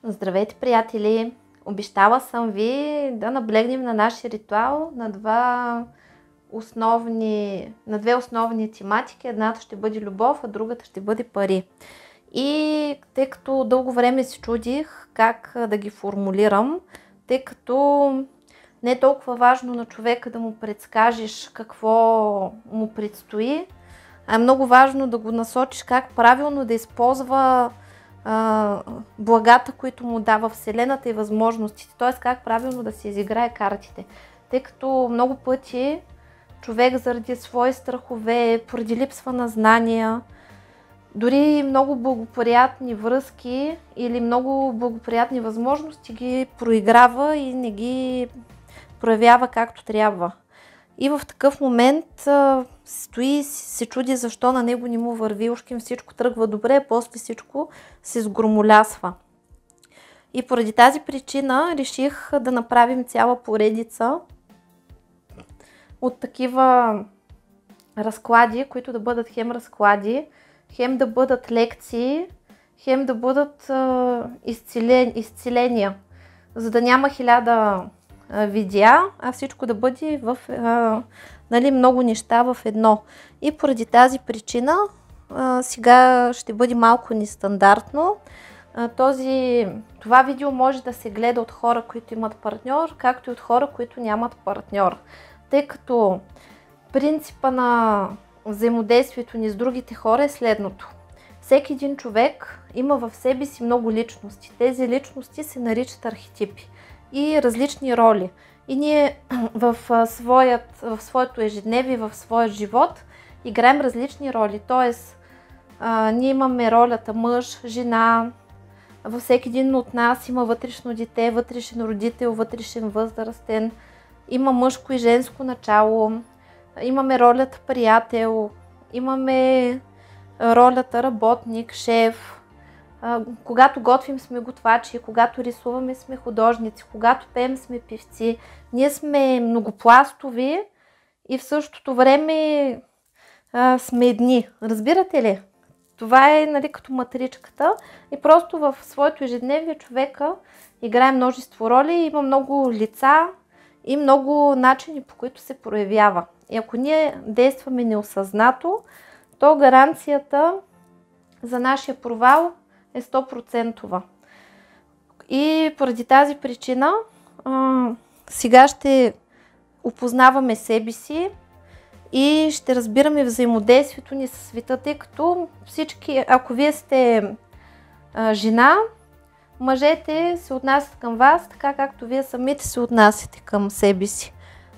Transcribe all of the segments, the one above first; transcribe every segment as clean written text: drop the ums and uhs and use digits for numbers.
Здравейте, приятели! Обещала съм ви да наблегнем на нашия ритуал на две основни тематики. Едната ще бъде любов, а другата ще бъде пари. И тъй като дълго време се чудих как да ги формулирам, тъй като не е толкова важно на човека да му предскажеш какво му предстои, а е много важно да го насочиш как правилно да използва благата, които му дава Вселената и възможностите, т.е. как правилно да се изиграе картите. Тъй като много пъти човек заради свои страхове, поради липсва на знания, дори много благоприятни връзки или много благоприятни възможности ги проиграва и не ги проявява както трябва. И в такъв момент стои, се чуди защо на него не му върви, ушким всичко тръгва добре, после всичко се сгромолясва. И поради тази причина реших да направим цяла поредица от такива разклади, които да бъдат хем разклади, хем да бъдат лекции, хем да бъдат изцеления, за да няма 1000 видеа, а всичко да бъде в много неща в едно. И поради тази причина сега ще бъде малко нестандартно. Това видео може да се гледа от хора, които имат партньор, както и от хора, които нямат партньор. Тъй като принципа на взаимодействието ни с другите хора е следното. Всеки един човек има в себе си много личности. Тези личности се наричат архетипи и различни роли. И ние в своето ежедневие, в своя живот играем различни роли. Тоест, ние имаме ролята мъж, жена, във всеки един от нас има вътрешно дете, вътрешен родител, вътрешен възрастен, има мъжко и женско начало, имаме ролята приятел, имаме ролята работник, шеф. Когато готвим, сме готвачи, когато рисуваме, сме художници, когато пеем, сме певци. Ние сме многопластови и в същото време сме едни. Разбирате ли? Това е като матричката и просто в своето ежедневие човека играе множество роли, има много лица и много начини, по които се проявява. И ако ние действаме неосъзнато, то гаранцията за нашия провал е 100%. И поради тази причина сега ще опознаваме себе си и ще разбираме взаимодействието ни с света, тъй като всички, ако вие сте жена, мъжете се отнасят към вас така, както вие самите се отнасяте към себе си.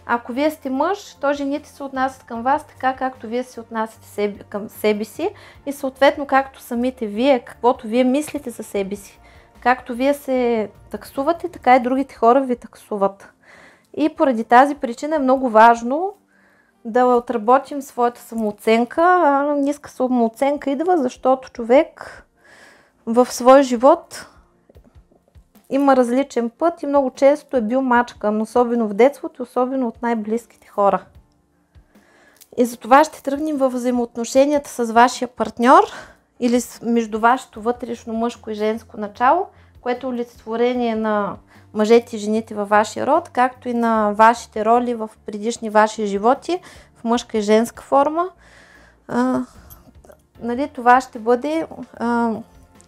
Ако вие сте мъж, то жените се отнасят към вас така, както вие се отнасяте към себе си и съответно както самите вие, каквото вие мислите за себе си. Както вие се таксувате, така и другите хора ви таксуват. И поради тази причина е много важно да отработим своята самооценка. Ниска самооценка идва, защото човек в своя живот има различен път и много често е бил мачкан, особено в детството, особено от най-близките хора. И затова ще тръгнем във взаимоотношенията с вашия партньор или между вашето вътрешно мъжко и женско начало, което е олицетворение на мъжете и жените във вашия род, както и на вашите роли в предишни ваши животи в мъжка и женска форма. Това ще бъде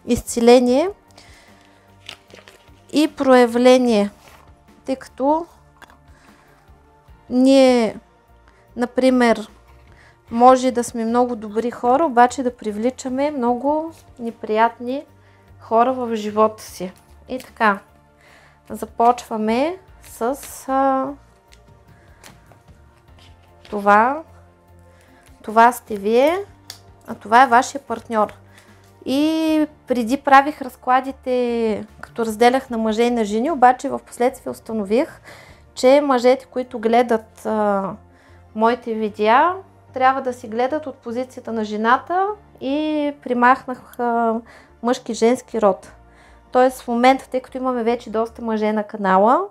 изцеление и проявление, тъй като ние, например, може да сме много добри хора, обаче да привличаме много неприятни хора в живота си. И така, започваме с това. Това сте вие, а това е вашия партньор. И преди правих разкладите, като разделях на мъже и на жени, обаче в последствие установих, че мъжете, които гледат моите видеа, трябва да си гледат от позицията на жената и примахнах мъжки и женски род. Тоест в момента, тъй като имаме вече доста мъже на канала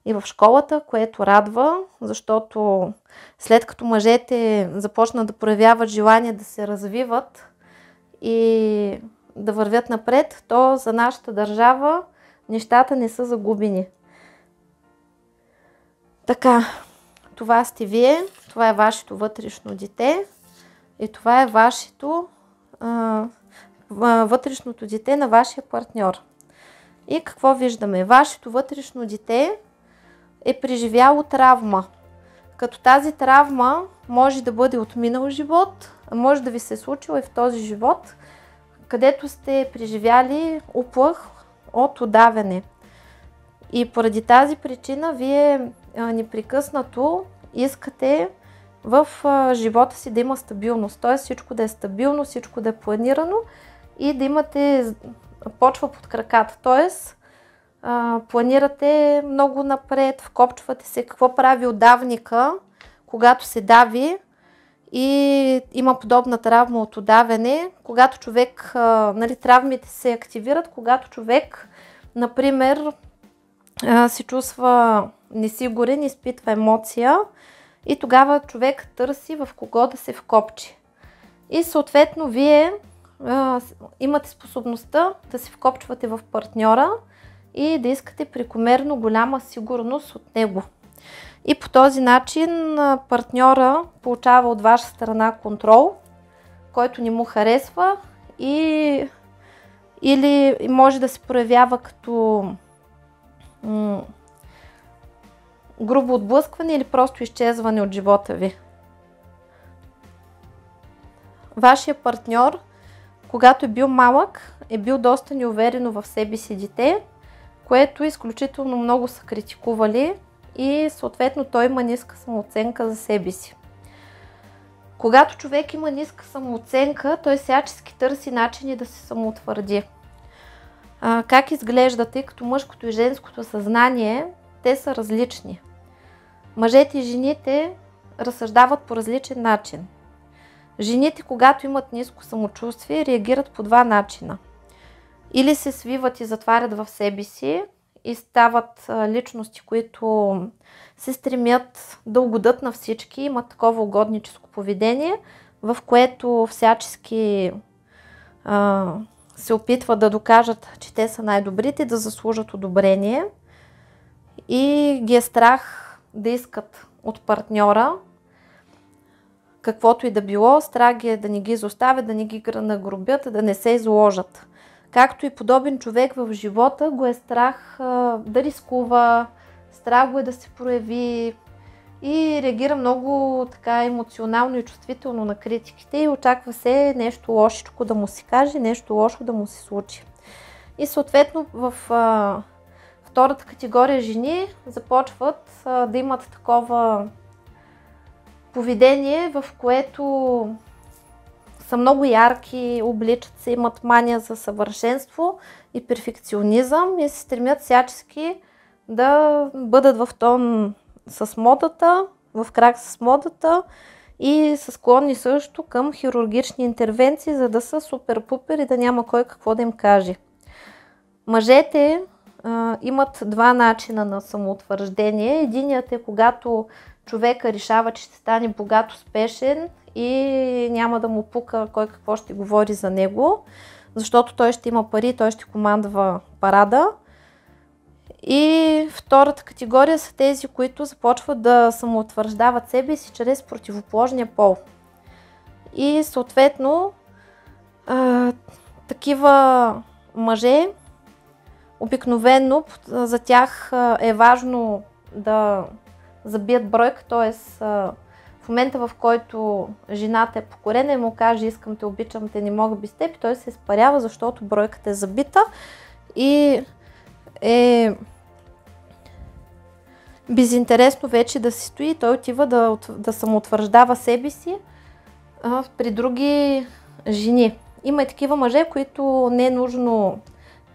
и в школата, което радва, защото след като мъжете започнат да проявяват желание да се развиват и да вървят напред, то за нашата държава нещата не са загубени. Така, това сте вие, това е вашето вътрешно дете и това е вашето вътрешното дете на вашия партньор. И какво виждаме? Вашето вътрешно дете е преживяло травма. Като тази травма може да бъде от минал живот, а може да ви се е случила и в този живот, където сте преживяли уплах от удавяне. И поради тази причина вие непрекъснато искате в живота си да има стабилност. Т.е. всичко да е стабилно, всичко да е планирано и да имате почва под краката. Т.е. планирате много напред, вкопчвате се какво прави удавника, когато се дави и има подобна травма от удавяне. Когато човек, травмите се активират, когато човек, например, се чувства несигурен, изпитва емоция и тогава човек търси в кого да се вкопчи. И съответно вие имате способността да се вкопчвате в партньора и да искате прекомерно голяма сигурност от него. И по този начин партньора получава от ваша страна контрол, който не му харесва или може да се проявява като грубо отблъскване или просто изчезване от живота ви. Вашия партньор, когато е бил малък, е бил доста неуверено в себе си дете, което изключително много са критикували и съответно той има ниска самооценка за себе си. Когато човек има ниска самооценка, той всячески търси начини да се самоутвърди. Как изглежда, тъй като мъжкото и женското съзнание, те са различни. Мъжете и жените разсъждават по различен начин. Жените, когато имат ниско самочувствие, реагират по два начина. Или се свиват и затварят в себе си и стават личности, които се стремят да угодят на всички, имат такова угодническо поведение, в което всячески се опитват да докажат, че те са най-добрите, да заслужат одобрение и ги е страх да искат от партньора каквото и да било, страх ги е да не ги изоставят, да не ги нагробят, да не се изложат. Както и подобен човек в живота го е страх да рискува, страх го е да се прояви и реагира много така емоционално и чувствително на критиките и очаква се нещо лошичко да му се каже, нещо лошо да му се случи. И съответно в втората категория жени започват да имат такова поведение, в което са много ярки, обличат се, имат мания за съвършенство и перфекционизъм и се стремят всячески да бъдат в тон с модата, в крак с модата и са склонни също към хирургични интервенции, за да са супер-пупер и да няма кой какво да им каже. Мъжете имат два начина на самоутвърждение. Единият е когато човека решава, че ще стане богат, успешен и няма да му пука кой какво ще говори за него, защото той ще има пари, той ще командва парада. И втората категория са тези, които започват да самоутвърждават себе си чрез противоположния пол. И съответно такива мъже обикновено за тях е важно да забият бройка, т.е. в момента, в който жената е покорена и му каже искам те, обичам те, не мога без теб, той се изпарява, защото бройката е забита и е безинтересно вече да си стои, той отива да самоутвърждава себе си при други жени. Има и такива мъже, които не е нужно,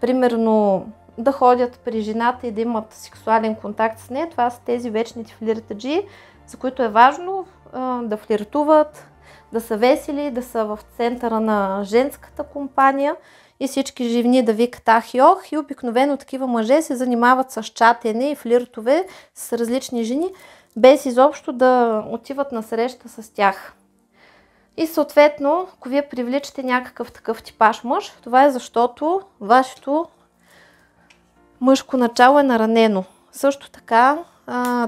примерно, да ходят при жената и да имат сексуален контакт с нея. Това са тези вечните флиртаджи, за които е важно да флиртуват, да са весели, да са в центъра на женската компания и всички жени да викат ах и ох. И обикновено такива мъже се занимават с чатене и флиртове с различни жени, без изобщо да отиват на среща с тях. И съответно, ако вие привличате някакъв такъв типаж мъж, това е защото вашето мъжко начало е наранено. Също така,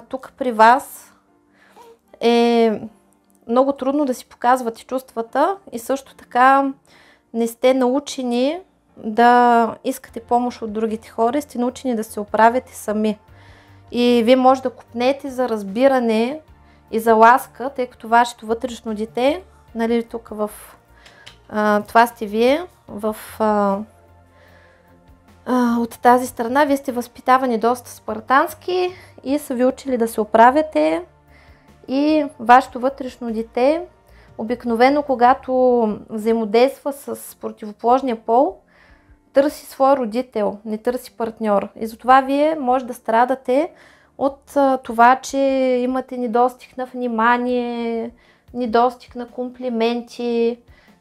тук при вас е много трудно да си показвате чувствата и също така не сте научени да искате помощ от другите хора, сте научени да се оправяте сами. И вие може да копнете за разбиране и за ласка, тъй като вашето вътрешно дете, нали, тук в това сте вие, от тази страна, вие сте възпитавани доста спартански и са ви учили да се оправяте. И вашето вътрешно дете, обикновено когато взаимодейства с противоположния пол, търси свой родител, не търси партньор. И затова вие може да страдате от това, че имате недостиг на внимание, недостиг на комплименти,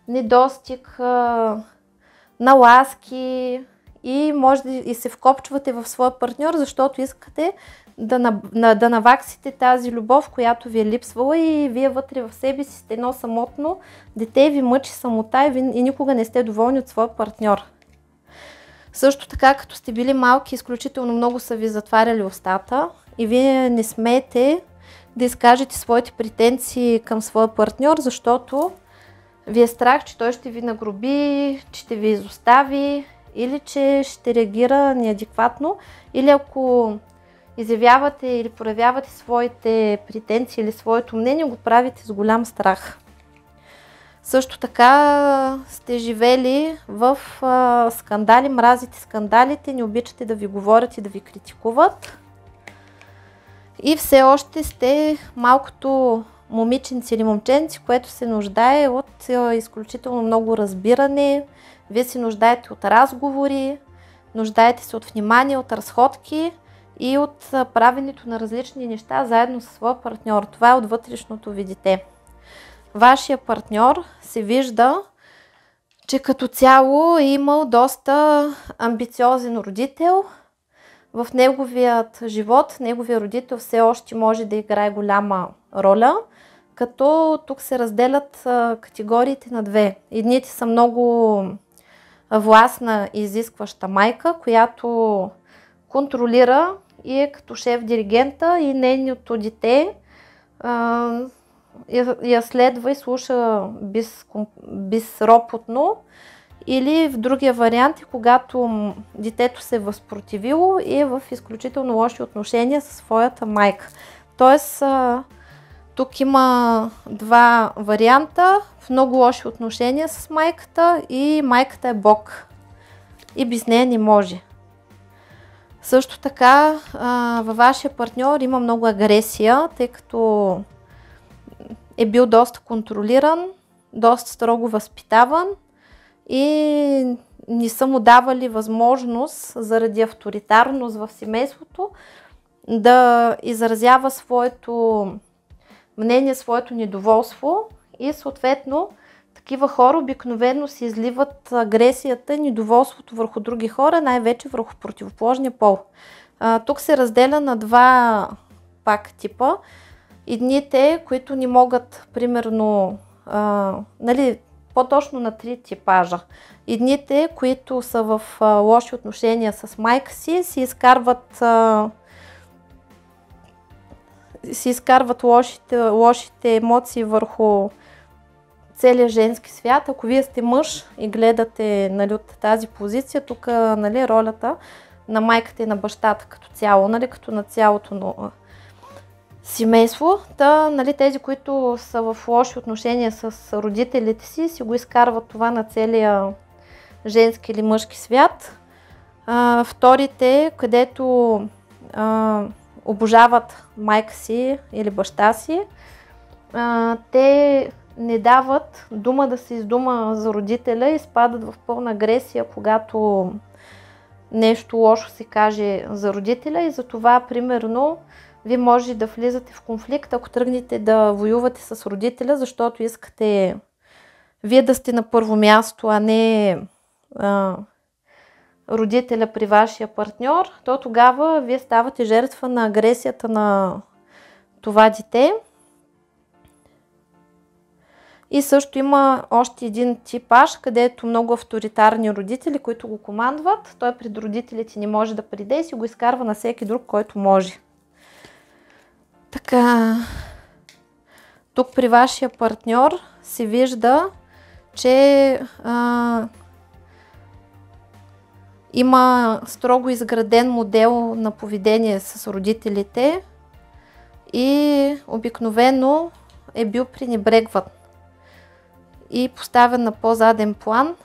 недостиг на ласки и може да се вкопчвате в своя партньор, защото искате да наваксите тази любов, която ви е липсвала и вие вътре в себе си сте едно самотно дете, ви мъчи самота и никога не сте доволни от своя партньор. Също така, като сте били малки, изключително много са ви затваряли устата и вие не смеете да изкажете своите претенции към своя партньор, защото ви е страх, че той ще ви нагруби, че ще ви изостави или че ще реагира неадекватно, или ако изявявате или проявявате своите претенции или своето мнение, го правите с голям страх. Също така сте живели в скандали, мразите скандалите, не обичате да ви говорят и да ви критикуват. И все още сте малкото момиченци или момченци, което се нуждае от изключително много разбиране. Вие се нуждаете от разговори, нуждаете се от внимание, от разходки и от правенето на различни неща заедно със своя партньор. Това е от вътрешното ви дете. Вашия партньор се вижда, че като цяло е имал доста амбициозен родител. В неговият живот, неговия родител все още може да играе голяма роля, като тук се разделят категориите на две. Едните са много властна и изискваща майка, която контролира и е като шеф-диригента и нейното дете я следва и слуша безропотно. Или в другия вариант е когато детето се е възпротивило и е в изключително лоши отношения със своята майка. Тоест, тук има два варианта. В много лоши отношения с майката и майката е Бог. И без нея не може. Също така, във вашия партньор има много агресия, тъй като е бил доста контролиран, доста строго възпитаван и не са му давали възможност заради авторитарност в семейството да изразява своето мнение, своето недоволство и съответно такива хора обикновено се изливат агресията и недоволството върху други хора, най-вече върху противоположния пол. Тук се разделя на два пак типа. Едните, които не могат, примерно, по-точно на три типажа. Едните, които са в лоши отношения с майка си, си изкарват лошите емоции върху целия женски свят. Ако вие сте мъж и гледате, нали, от тази позиция, тук, нали, ролята на майката и на бащата като цяло, нали, като на цялото семейство. Нали, тези, които са в лоши отношения с родителите си го изкарват това на целия женски или мъжки свят. Вторите, където обожават майка си или баща си, те не дават дума да се издума за родителя и спадат в пълна агресия, когато нещо лошо се каже за родителя и за това, примерно, вие може да влизате в конфликт, ако тръгнете да воювате с родителя, защото искате вие да сте на първо място, а не родителя при вашия партньор, то тогава вие ставате жертва на агресията на това дете. И също има още един типаж, където много авторитарни родители, които го командват. Той пред родителите не може да приде и си го изкарва на всеки друг, който може. Така, тук при вашия партньор се вижда, че има строго изграден модел на поведение с родителите и обикновено е бил пренебрегван и поставен на по-заден план.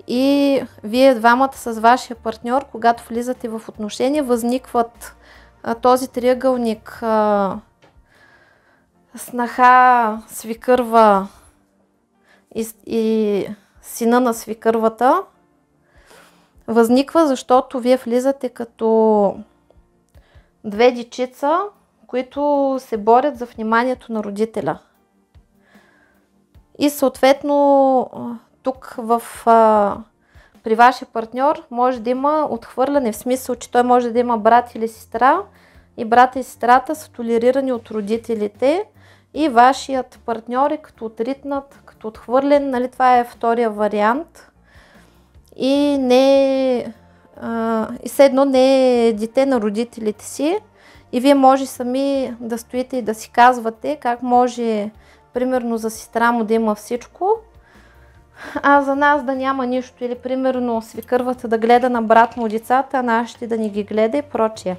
И вие двамата с вашия партньор, когато влизате в отношения, възникват този триъгълник снаха, свикърва и сина на свикървата. Възниква, защото вие влизате като две дечица, които се борят за вниманието на родителя. И съответно тук при вашия партньор може да има отхвърляне, в смисъл, че той може да има брат или сестра и брата и сестрата са толерирани от родителите и вашият партньор е като отритнат, като отхвърлен, нали, това е втория вариант. И все едно не е дете на родителите си и вие може сами да стоите и да си казвате как може, примерно за сестра му да има всичко, а за нас да няма нищо, или примерно свикървата да гледа на брат му децата, а нашите да ни ги гледа и прочие.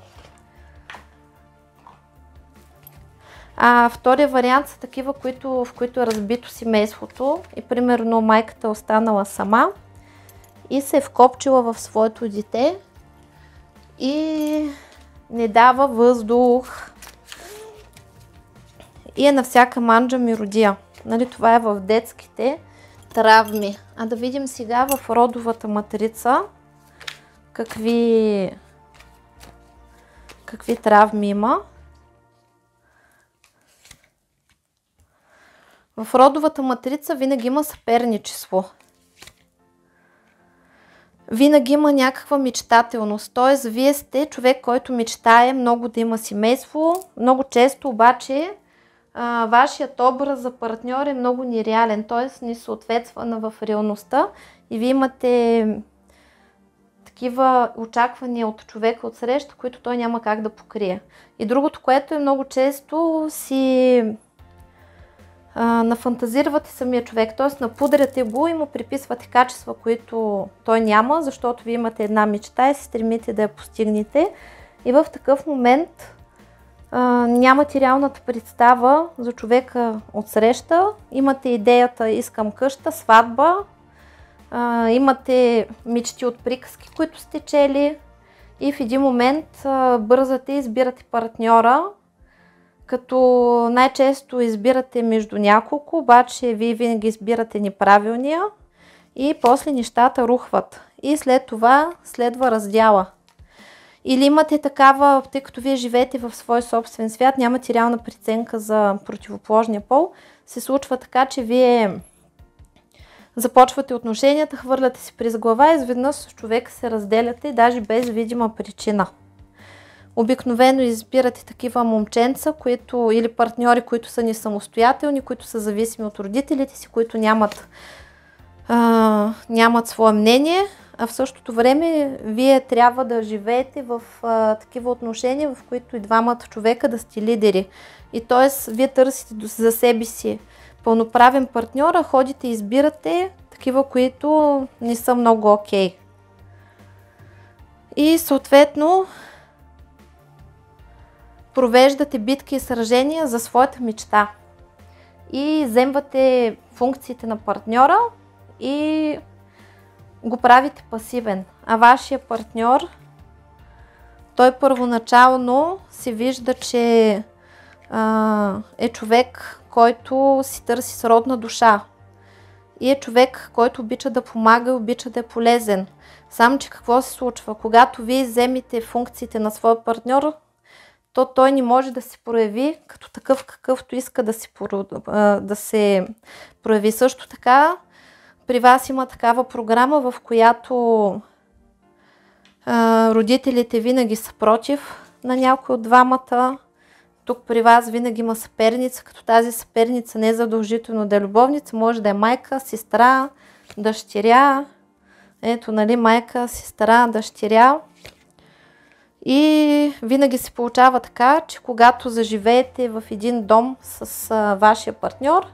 А втория вариант са такива, в които е разбито семейството и примерно майката е останала сама и се е вкопчила в своето дете и не дава въздух и е на всяка манджа миродия. Нали, това е в детските травми. А да видим сега в родовата матрица какви травми има. В родовата матрица винаги има съперничество. Винаги има някаква мечтателност. Т.е. вие сте човек, който мечтае много да има семейство. Много често обаче вашият образ за партньор е много нереален, т.е. не съответства в реалността и вие имате такива очаквания от човека от среща, които той няма как да покрие. И другото, което е много често си нафантазирате самия човек, т.е. напудряте го и му приписвате качества, които той няма, защото вие имате една мечта и се стремите да я постигнете. И в такъв момент нямате реалната представа за човека от среща, имате идеята искам къща, сватба, имате мечти от приказки, които сте чели и в един момент бързате и избирате партньора, като най-често избирате между няколко, обаче вие винаги избирате неправилния и после нещата рухват. И след това следва раздяла. Или имате такава, тъй като вие живеете в свой собствен свят, нямате реална преценка за противоположния пол, се случва така, че вие започвате отношенията, хвърляте се през глава и изведнъж с човека се разделяте, даже без видима причина. Обикновено избирате такива момченца, или партньори, които са несамостоятелни, които са зависими от родителите си, които нямат свое мнение, а в същото време вие трябва да живеете в такива отношения, в които и двамата човека да сте лидери. И т.е. вие търсите за себе си пълноправен партньор, а ходите и избирате такива, които не са много окей. И съответно провеждате битки и сражения за своята мечта. И вземвате функциите на партньора и го правите пасивен. А вашия партньор, той първоначално се вижда, че е човек, който си търси сродна душа. И е човек, който обича да помага и обича да е полезен. Само че какво се случва? Когато вие вземете функциите на своя партньор, то той не може да се прояви като такъв, какъвто иска да се прояви. Също така, при вас има такава програма, в която родителите винаги са против на някой от двамата. Тук при вас винаги има съперница, като тази съперница не е задължително да е любовница, може да е майка, сестра, дъщеря. Ето, нали, майка, сестра, дъщеря. И винаги се получава така, че когато заживеете в един дом с вашия партньор,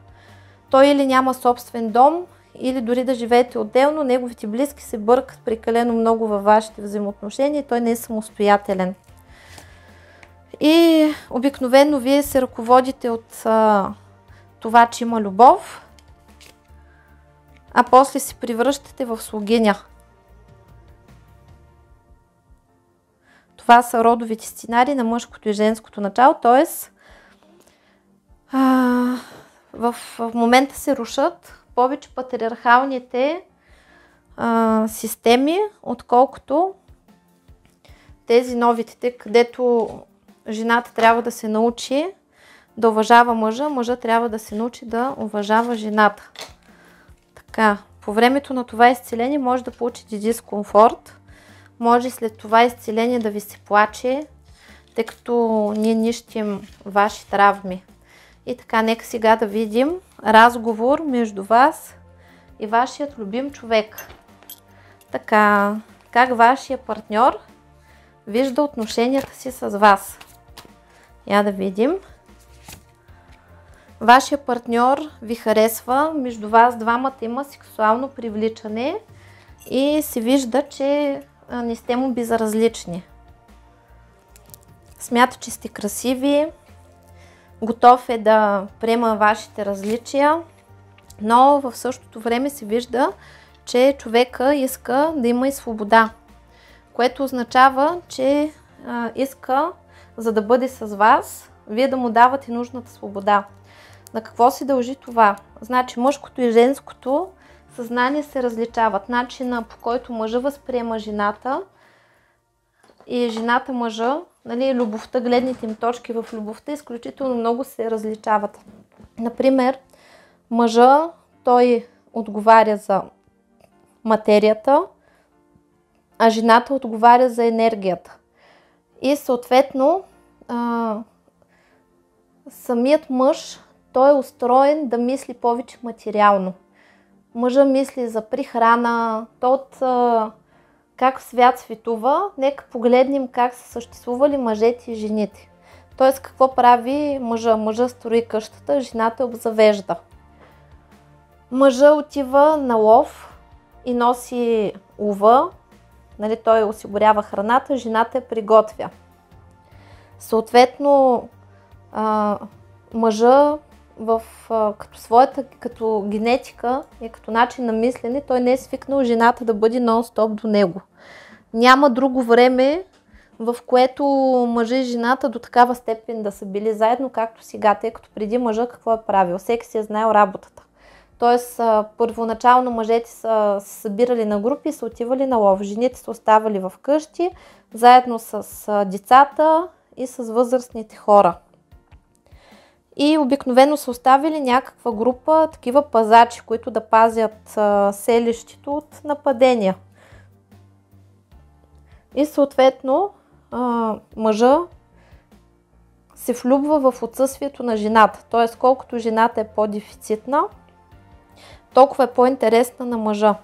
той или няма собствен дом, или дори да живеете отделно, неговите близки се бъркат прекалено много във вашите взаимоотношения и той не е самостоятелен. И обикновено вие се ръководите от това, че има любов, а после се превръщате в слугиня. Това са родовите сценарии на мъжкото и женското начало, т.е. в момента се рушат повече патриархалните системи, отколкото тези новите, където жената трябва да се научи да уважава мъжа, мъжа трябва да се научи да уважава жената. Така, по времето на това изцеление може да получите дискомфорт, може след това изцеление да ви се плаче, тъй като ние нищим ваши травми. И така, нека сега да видим разговор между вас и вашият любим човек. Така, как вашия партньор вижда отношенията си с вас. Я да видим. Вашия партньор ви харесва, между вас двамата има сексуално привличане и се вижда, че не сте му безразлични. Смята, че сте красиви, готов е да приема вашите различия, но в същото време се вижда, че човека иска да има и свобода, което означава, че иска, за да бъде с вас, вие да му давате нужната свобода. На какво се дължи това? Значи мъжкото и женското съзнание се различават. Начина, по който мъжа възприема жената и жената мъжа, нали, любовта, гледните им точки в любовта изключително много се различават. Например, мъжа, той отговаря за материята, а жената отговаря за енергията. И съответно, самият мъж, той е устроен да мисли повече материално. Мъжа мисли за прихрана, как свят светува. Нека погледнем как са съществували мъжете и жените. Тоест, какво прави мъжа? Мъжа строи къщата, жената обзавежда. Мъжа отива на лов и носи лова, нали, той осигурява храната, жената я приготвя. Съответно, мъжа като генетика и като начин на мислене, той не е свикнал жената да бъде нон-стоп до него. Няма друго време, в което мъжа и жената до такава степен да са били заедно, както сега, тъй като преди мъжа какво е правил? Всеки си е знаел работата. Тоест, първоначално мъжете са се събирали на групи и са отивали на лов. Жените са оставали в къщи, заедно с децата и с възрастните хора. И обикновено са оставили някаква група, такива пазачи, които да пазят селището от нападения. И съответно мъжа се влюбва в отсъствието на жената. Т.е. колкото жената е по-дефицитна, толкова е по-интересна на мъжа.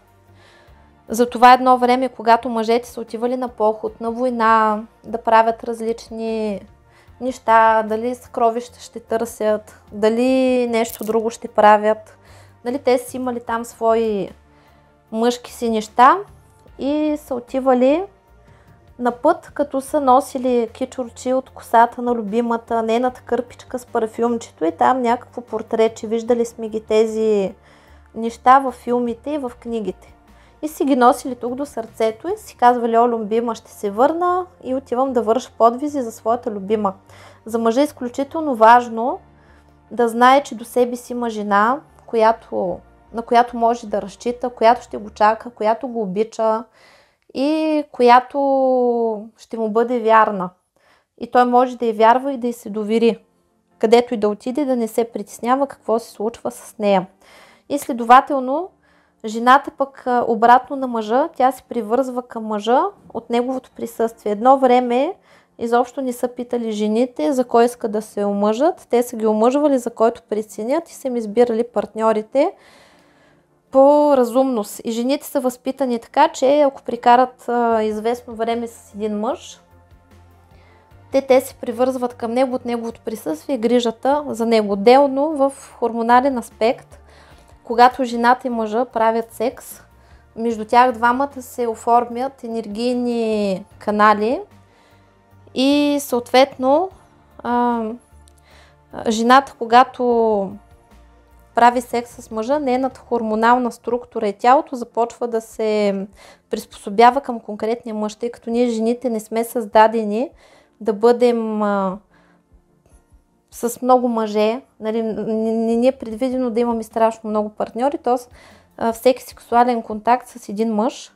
Затова едно време, когато мъжете са отивали на поход, на война, да правят различни неща, дали съкровища ще търсят, дали нещо друго ще правят, дали те са имали там свои мъжки си неща и са отивали на път, като са носили кичурчи от косата на любимата, нейната кърпичка с парфюмчето и там някакво портретче. Виждали сме ги тези неща във филмите и в книгите. И си ги носили тук до сърцето и си казвали: о, любима, ще се върна и отивам да върша подвизи за своята любима. За мъжа е изключително важно да знае, че до себе си има жена, на която може да разчита, която ще го чака, която го обича и която ще му бъде вярна. И той може да й вярва и да й се довери. Където и да отиде, да не се притеснява какво се случва с нея. И следователно, жената пък обратно на мъжа, тя се привързва към мъжа от неговото присъствие. Едно време изобщо не са питали жените за кой искат да се омъжат. Те са ги омъжвали за който преценят и са им избирали партньорите по разумност. И жените са възпитани така, че ако прикарат известно време с един мъж, те се привързват към него от неговото присъствие и грижата за него. Отделно в хормонален аспект, когато жената и мъжа правят секс, между тях двамата се оформят енергийни канали и съответно жената, когато прави секс с мъжа, нейната хормонална структура и тялото започва да се приспособява към конкретния мъж, тъй като ние жените не сме създадени да бъдем с много мъже. Нали, не е предвидено да имаме страшно много партньори, т.е. всеки сексуален контакт с един мъж,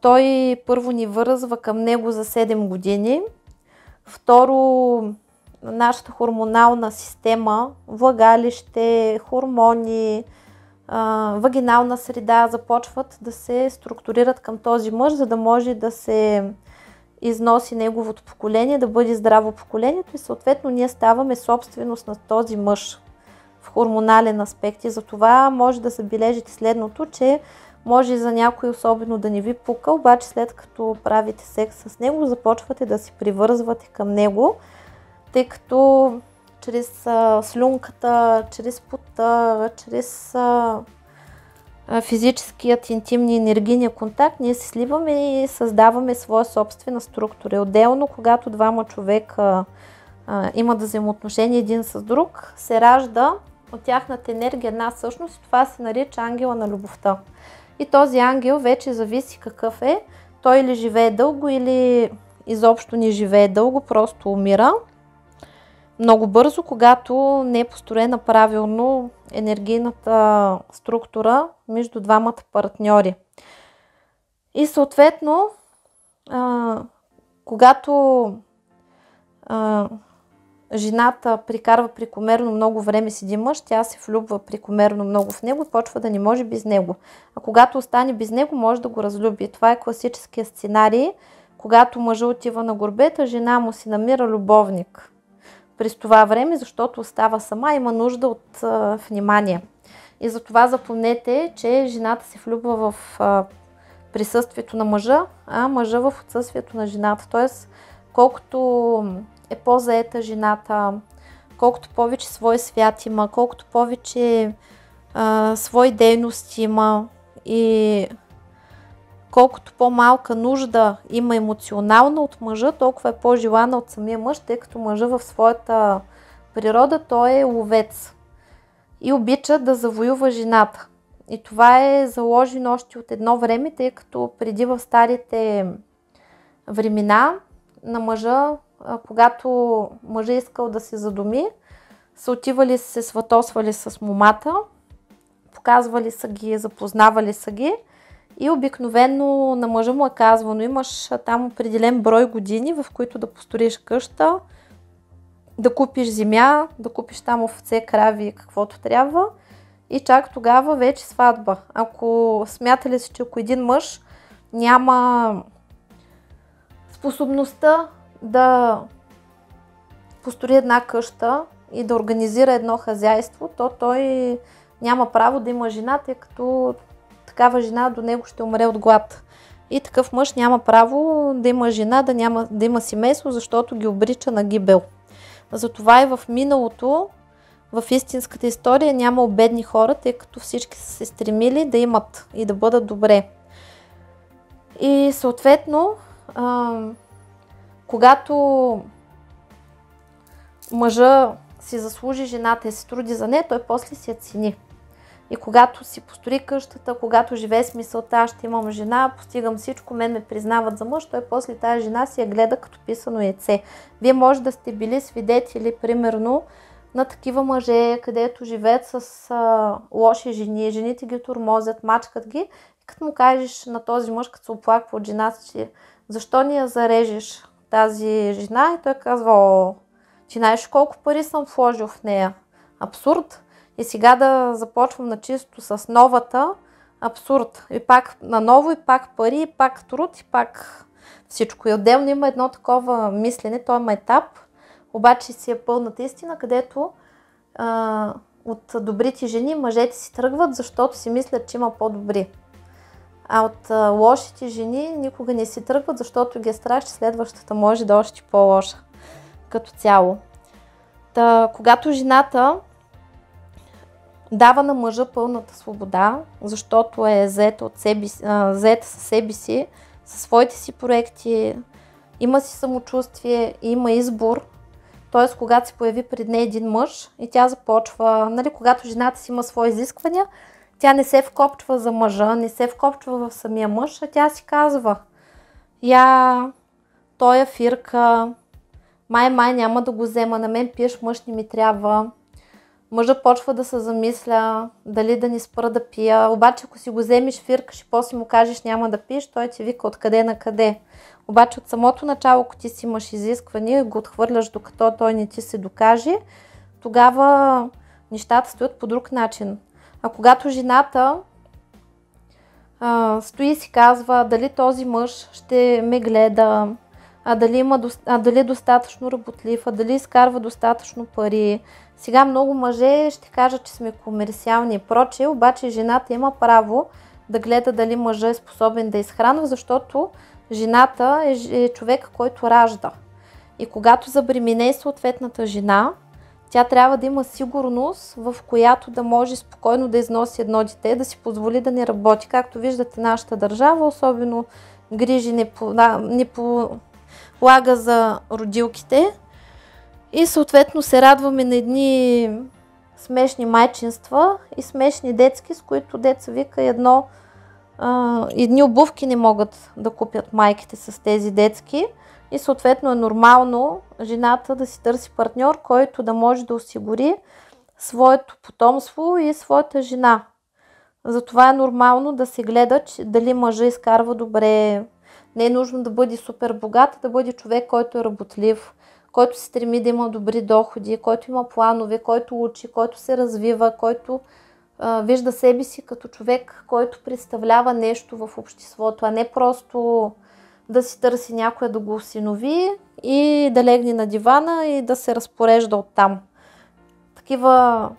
той първо ни вързва към него за 7 години. Второ, нашата хормонална система, влагалище, хормони, вагинална среда започват да се структурират към този мъж, за да може да се износи неговото поколение, да бъде здраво поколението и съответно ние ставаме собственост на този мъж в хормонален аспект. И за това може да забележите следното, че може за някой особено да не ви пука, обаче след като правите секс с него, започвате да се привързвате към него, тъй като чрез слюнката, чрез пота, чрез физическият, интимния, енергийния контакт, ние се сливаме и създаваме своя собствена структура. Отделно, когато двама човека имат взаимоотношения един с друг, се ражда от тяхната енергия една същност и това се нарича ангела на любовта. И този ангел вече зависи какъв е. Той или живее дълго, или изобщо не живее дълго, просто умира много бързо, когато не е построена правилно енергийната структура между двамата партньори. И съответно, когато жената прикарва прекомерно много време с един мъж, тя се влюбва прекомерно много в него и почва да не може без него. А когато остане без него, може да го разлюби. Това е класическия сценарий, когато мъжът отива на гурбета, жена му си намира любовник през това време, защото остава сама, има нужда от внимание. И затова запомнете, че жената се влюбва в присъствието на мъжа, а мъжа в отсъствието на жената. Тоест, колкото е по-заета жената, колкото повече свой свят има, колкото повече свои дейности има и колкото по-малка нужда има емоционална от мъжа, толкова е по-желана от самия мъж, тъй като мъжа в своята природа той е ловец и обича да завоюва жената. И това е заложено още от едно време, тъй като преди в старите времена на мъжа, когато мъжа искал да се задуми, са отивали се сватосвали с момата, показвали са ги, запознавали са ги и обикновено на мъжа му е казвано: имаш там определен брой години, в които да построиш къща, да купиш земя, да купиш там овце, крави, каквото трябва и чак тогава вече сватба. Ако смятали си, че ако един мъж няма способността да построи една къща и да организира едно хазяйство, то той няма право да има жена, тъй като такава жена до него ще умре от глад. И такъв мъж няма право да има жена, да има семейство, защото ги обрича на гибел. Затова и в миналото, в истинската история няма бедни хора, тъй като всички са се стремили да имат и да бъдат добре. И съответно, когато мъжа си заслужи жената и се труди за нея, той после си я цени. И когато си построи къщата, когато живее с мисълта, аз ще имам жена, постигам всичко, мен ме признават за мъж, той после тази жена си я гледа като писано яйце. Вие може да сте били свидетели, примерно, на такива мъже, където живеят с лоши жени, жените ги тормозят, мачкат ги. И като му кажеш на този мъж, като се оплаква от жената си, защо ни я зарежеш тази жена? И той казва: о, ти знаеш колко пари съм вложил в нея. Абсурд. И сега да започвам на чисто с новата, абсурд. И пак наново, и пак пари, и пак труд, и пак всичко. И отделно има едно такова мислене, то има етап, обаче си е пълната истина, където от добрите жени мъжете си тръгват, защото си мислят, че има по-добри. А от лошите жени никога не си тръгват, защото ги е страх, че следващата може да е още по-лоша като цяло. Когато жената дава на мъжа пълната свобода, защото е заета със себе си, със своите си проекти, има си самочувствие и има избор. Т.е. когато се появи пред нея един мъж и тя започва, когато жената си има свои изисквания, тя не се вкопчва за мъжа, не се вкопчва в самия мъж, а тя си казва: той е фирка, май няма да го взема, на мен пиеш мъж не ми трябва. Мъжа почва да се замисля дали да ни спра да пия, обаче ако си го вземеш фиркаш и после му кажеш няма да пиеш, той ти вика откъде на къде. Обаче от самото начало, ако ти си имаш изисквания и го отхвърляш докато той не ти се докаже, тогава нещата стоят по друг начин. А когато жената стои и си казва дали този мъж ще ме гледа, дали е достатъчно работлив, дали изкарва достатъчно пари. Сега много мъже ще кажат, че сме комерциални и прочее, обаче жената има право да гледа дали мъжа е способен да изхранва, защото жената е човек, който ражда. И когато забремене съответната жена, тя трябва да има сигурност, в която да може спокойно да износи едно дете, да си позволи да не работи. Както виждате, нашата държава особено грижи не полага за родилките. И съответно се радваме на едни смешни майчинства и смешни детски, с които деца вика едни обувки не могат да купят майките с тези детски. И съответно е нормално жената да си търси партньор, който да може да осигури своето потомство и своята жена. Затова е нормално да се гледа дали мъжа изкарва добре. Не е нужно да бъде супер богат, да бъде човек, който е работлив, който се стреми да има добри доходи, който има планове, който учи, който се развива, който вижда себе си като човек, който представлява нещо в обществото, а не просто да си търси някоя да го осинови и да легне на дивана и да се разпорежда оттам. Такива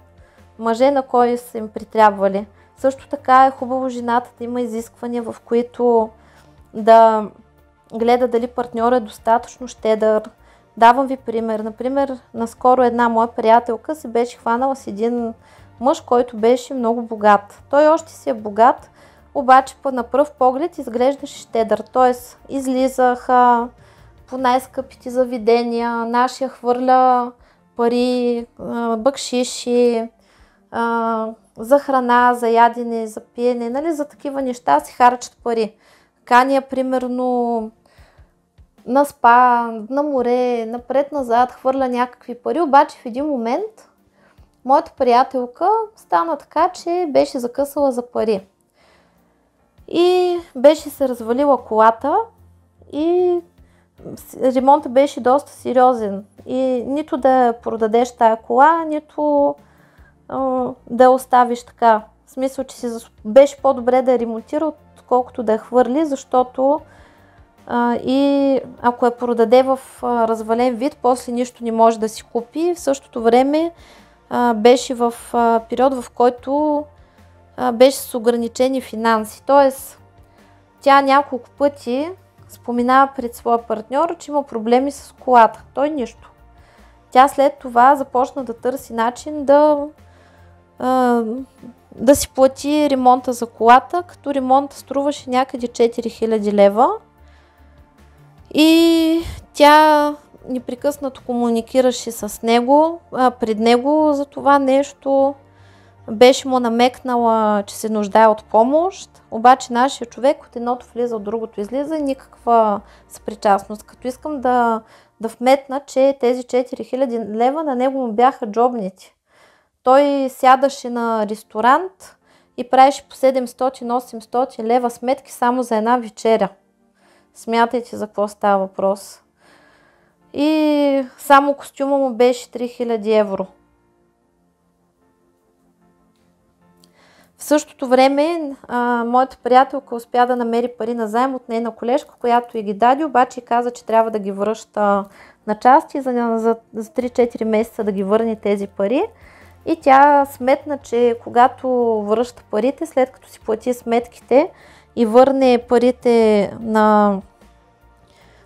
мъже, на кой са им притрябвали. Също така е хубаво жената да има изисквания, в които да гледа дали партньор е достатъчно щедър. Давам ви пример. Например, наскоро една моя приятелка се беше хванала с един мъж, който беше много богат. Той още си е богат, обаче на пръв поглед изглеждаше щедър. Т.е. излизаха по най-скъпите заведения, нашия хвърля пари, бакшиши, за храна, за ядене, за пиене, за такива неща си харчат пари. Кания, примерно, на спа, на море, напред-назад, хвърля някакви пари, обаче в един момент моята приятелка стана така, че беше закъсала за пари. И беше се развалила колата и ремонтът беше доста сериозен. И нито да продадеш тая кола, нито да я оставиш така. В смисъл, че беше по-добре да я ремонтира, отколкото да я хвърли, защото и ако я продаде в развален вид, после нищо не може да си купи. В същото време беше в период, в който беше с ограничени финанси. Тоест, тя няколко пъти споменава пред своя партньор, че има проблеми с колата. Той нищо. Тя след това започна да търси начин да си плати ремонта за колата, като ремонта струваше някъде 4000 лева. И тя непрекъснато комуникираше с него, пред него за това нещо. Беше му намекнала, че се нуждае от помощ, обаче нашия човек от едното влиза, от другото излиза и никаква съпричастност. Като искам да вметна, че тези 4000 лева на него му бяха джобните. Той сядаше на ресторант и правеше по 700-800 лева сметки само за една вечеря. Смятайте за какво става въпрос. И само костюма му беше 3000 евро. В същото време моята приятелка успя да намери пари на заем от нейна колежка, която ги даде, обаче каза, че трябва да ги връща на части за 3-4 месеца да ги върне тези пари. И тя сметна, че когато връща парите, след като си плати сметките и върне парите на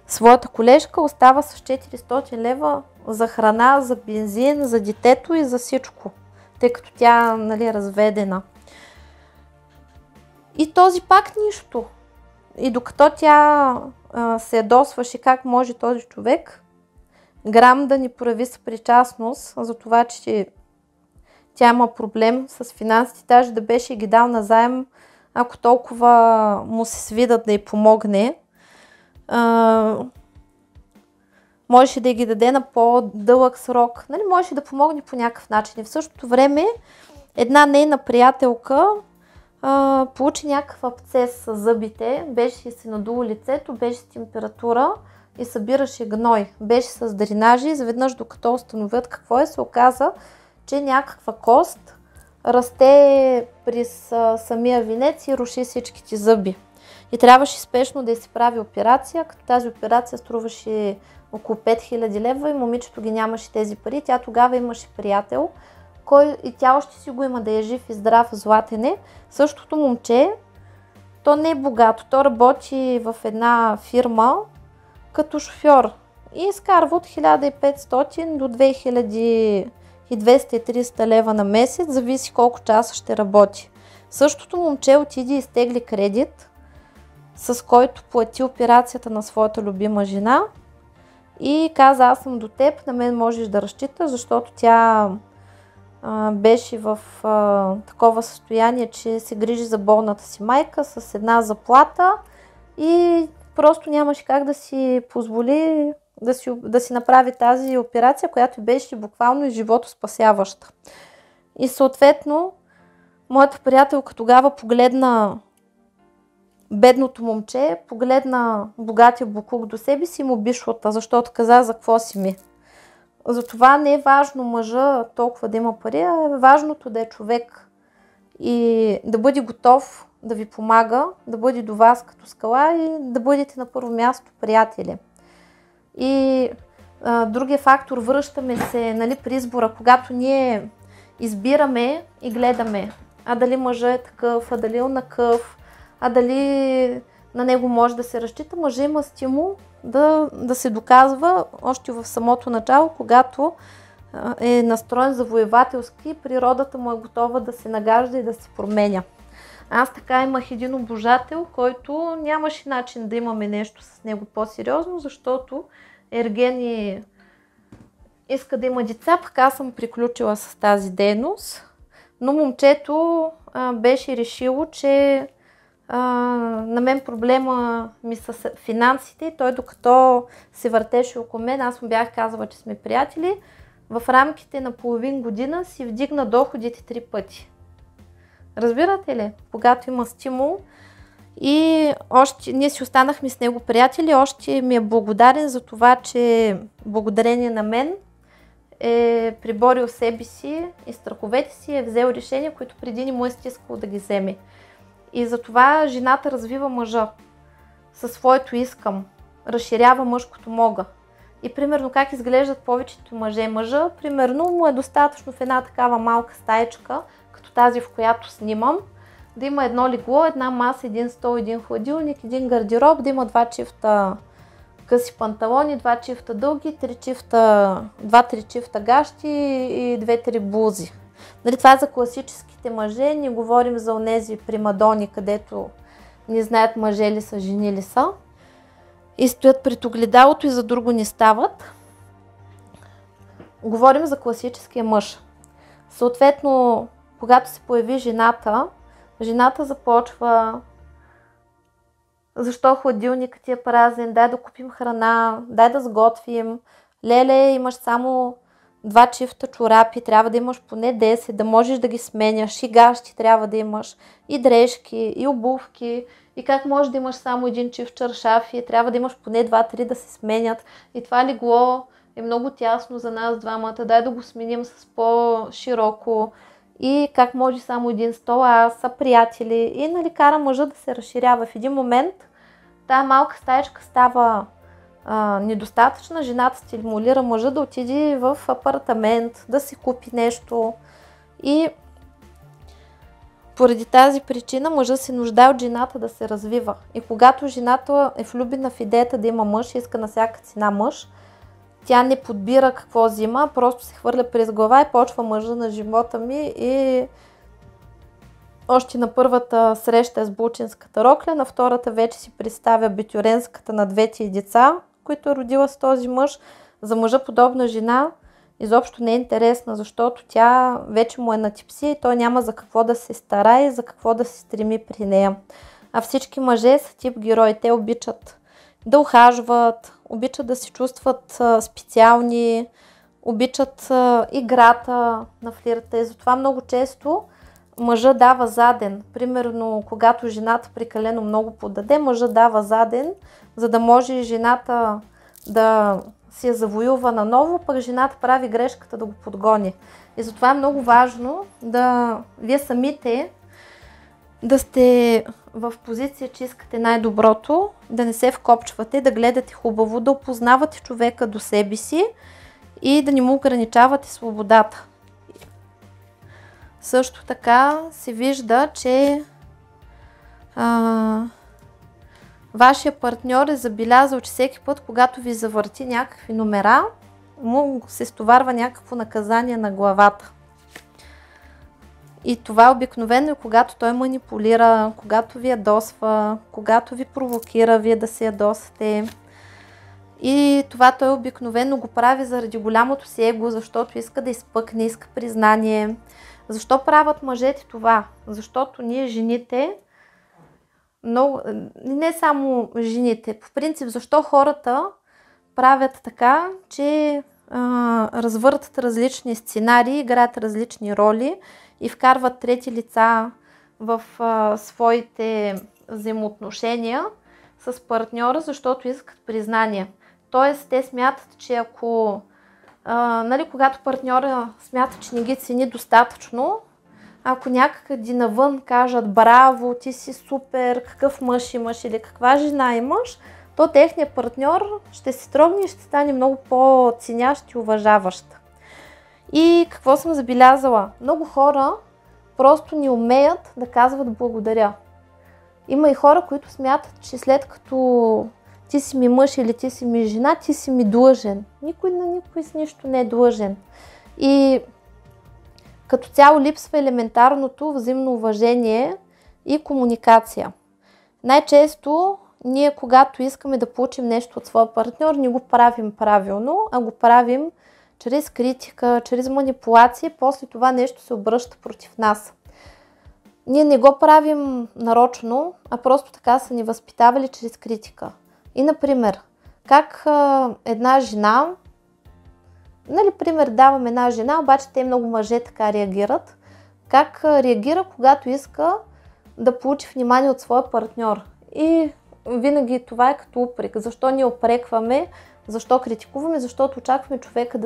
своята колежка, остава с 400 лева за храна, за бензин, за детето и за всичко, тъй като тя, нали, е разведена. И този пак нищо. И докато тя се ядосваше как може този човек грам да ни прояви съпричастност за това, че тя има проблем с финансите, даже да беше ги дал назаем, ако толкова му се свидат да й помогне, можеше да ги даде на по-дълъг срок. Нали, можеше да помогне по някакъв начин. И в същото време една нейна приятелка получи някакъв абсцес с зъбите, беше се надуло лицето, беше с температура и събираше гной. Беше с дренажи. Изведнъж, докато установят какво е, се оказа, че някаква кост расте през самия венец и руши всичките зъби. И трябваше спешно да й се прави операция, като тази операция струваше около 5000 лева и момичето ги нямаше тези пари. Тя тогава имаше приятел, и тя още си го има, да е жив и здрав, Златене. Същото момче, то не е богато, то работи в една фирма като шофьор и изкарва от 1500 до 2200-300 лева на месец, зависи колко часа ще работи. Същото момче отиде и изтегли кредит, с който плати операцията на своята любима жена и каза: аз съм до теб, на мен можеш да разчиташ, защото тя беше в такова състояние, че се грижи за болната си майка с една заплата и просто нямаше как да си позволи да си направи тази операция, която беше буквално и животоспасяваща. И съответно, моята приятелка тогава погледна бедното момче, погледна богатия буклук до себе си и му бишлата, защото каза: за какво си ми? Затова не е важно мъжа толкова да има пари, а е важното да е човек и да бъде готов да ви помага, да бъде до вас като скала и да бъдете на първо място приятели. И другия фактор, връщаме се, нали, при избора, когато ние избираме и гледаме, а дали мъжът е такъв, а дали е онакъв, а дали на него може да се разчита, мъжът има стимул да се доказва още в самото начало, когато е настроен завоевателски, природата му е готова да се нагажда и да се променя. Аз така имах един обожател, който нямаше начин да имаме нещо с него по-сериозно, защото Ергени иска да има деца, пък аз съм приключила с тази дейност. Но момчето беше решило, че на мен проблема ми с финансите и той, докато се въртеше около мен, аз му бях казала, че сме приятели, в рамките на половин година си вдигна доходите 3 пъти. Разбирате ли? Когато има стимул и още ние си останахме с него приятели, още ми е благодарен за това, че благодарение на мен е приборил себе си и страховете си, е взел решения, които преди не му е стискало да ги вземе. И затова жената развива мъжа със своето искам, разширява мъжкото мога. И примерно как изглеждат повечето мъже. Мъжа, примерно, му е достатъчно в една такава малка стаечка, като тази, в която снимам, да има едно легло, една маса, един стол, един хладилник, един гардероб, да има 2 чифта къси панталони, 2 чифта дълги, 2-3 чифта гащи и 2-3 блузи. Нали, това е за класическите мъже, не говорим за онези примадони, където не знаят мъже ли са, жени ли са и стоят пред огледалото и за друго не стават. Говорим за класическия мъж. Съответно, когато се появи жената започва: защо хладилникът ти е празен, дай да купим храна, дай да сготвим, леле, имаш само 2 чифта чорапи, трябва да имаш поне 10, да можеш да ги сменяш, и гащи трябва да имаш, и дрежки, и обувки, и как можеш да имаш само един чифт чаршафи, трябва да имаш поне 2-3 да се сменят, и това легло е много тясно за нас двамата, дай да го сменим с по-широко. и как може само един стол, а са приятели и нали кара мъжа да се разширява. В един момент тая малка стаечка става недостатъчна, жената стимулира мъжа да отиде в апартамент, да си купи нещо и поради тази причина мъжа се нуждае от жената да се развива. И когато жената е влюбена в идеята да има мъж и иска на всяка цена мъж, тя не подбира какво взима, просто се хвърля през глава и почва мъжа на живота ми и още на първата среща е с булчинската рокля, на втората вече си представя битюренската на двете деца, които е родила с този мъж. За мъжа подобна жена изобщо не е интересна, защото тя вече му е на типси и той няма за какво да се старае и за какво да се стреми при нея. А всички мъже са тип герои. Те обичат да ухажват, обичат да се чувстват специални, обичат играта на флирта и затова много често мъжа дава заден. Примерно, когато жената прекалено много подаде, мъжа дава заден, за да може жената да се завоюва наново, пък жената прави грешката да го подгони. И затова е много важно да вие самите да сте в позиция, че искате най-доброто, да не се вкопчвате, да гледате хубаво, да опознавате човека до себе си и да не му ограничавате свободата. Също така се вижда, че вашия партньор е забелязал, че всеки път, когато ви завърти някакви номера, му се стоварва някакво наказание на главата. И това обикновено е когато той манипулира, когато ви ядосва, когато ви провокира вие да се ядосате. И това той обикновено го прави заради голямото си его, защото иска да изпъкне, иска признание. Защо правят мъжете това? Защото ние жените, но не само жените, по принцип защо хората правят така, че развъртат различни сценарии, играят различни роли и вкарват трети лица в своите взаимоотношения с партньора, защото искат признание. Тоест, те смятат, че ако когато партньора смята, че не ги цени достатъчно, ако някъде навън кажат браво, ти си супер, какъв мъж имаш или каква жена имаш, то техният партньор ще се строгне и ще стане много по-ценящ и уважаващ. И какво съм забелязала? Много хора просто не умеят да казват благодаря. Има и хора, които смятат, че след като ти си ми мъж или ти си ми жена, ти си ми длъжен. Никой на никой с нищо не е длъжен. И като цяло липсва елементарното взаимно уважение и комуникация. Най-често ние, когато искаме да получим нещо от своя партньор, не го правим правилно, а го правим чрез критика, чрез манипулация, после това нещо се обръща против нас. Ние не го правим нарочно, а просто така са ни възпитавали чрез критика. И, например, как една жена, пример давам една жена, обаче те много мъже така реагират, как реагира, когато иска да получи внимание от своя партньор. И винаги това е като упрек. Защо ни опрекваме, защо критикуваме, защото очакваме човека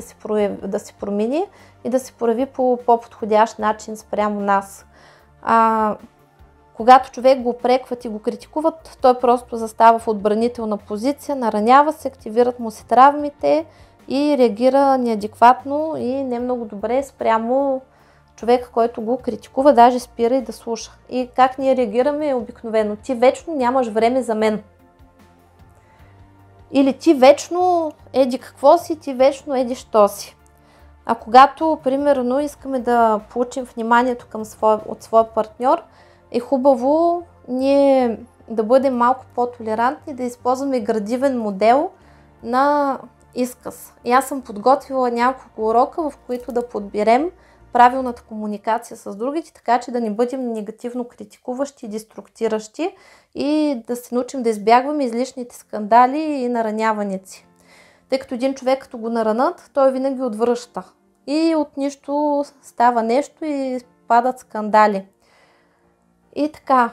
да се промени и да се прояви по по-подходящ начин спрямо нас. Когато човек го опрекват и го критикуват, той просто застава в отбранителна позиция, наранява се, активират му се травмите и реагира неадекватно и не много добре спрямо човека, който го критикува, даже спира и да слуша. И как ние реагираме обикновено? Ти вечно нямаш време за мен. Или ти вечно еди какво си, ти вечно еди що си. А когато, примерно, искаме да получим вниманието от своя партньор, е хубаво ние да бъдем малко по-толерантни, да използваме градивен модел на изказ. И аз съм подготвила няколко урока, в които да подберем правилната комуникация с другите, така че да не бъдем негативно критикуващи и деструктиращи и да се научим да избягваме излишните скандали и нараняваници. Тъй като един човек, като го наранат, той винаги отвръща. И от нищо става нещо и падат скандали. И така,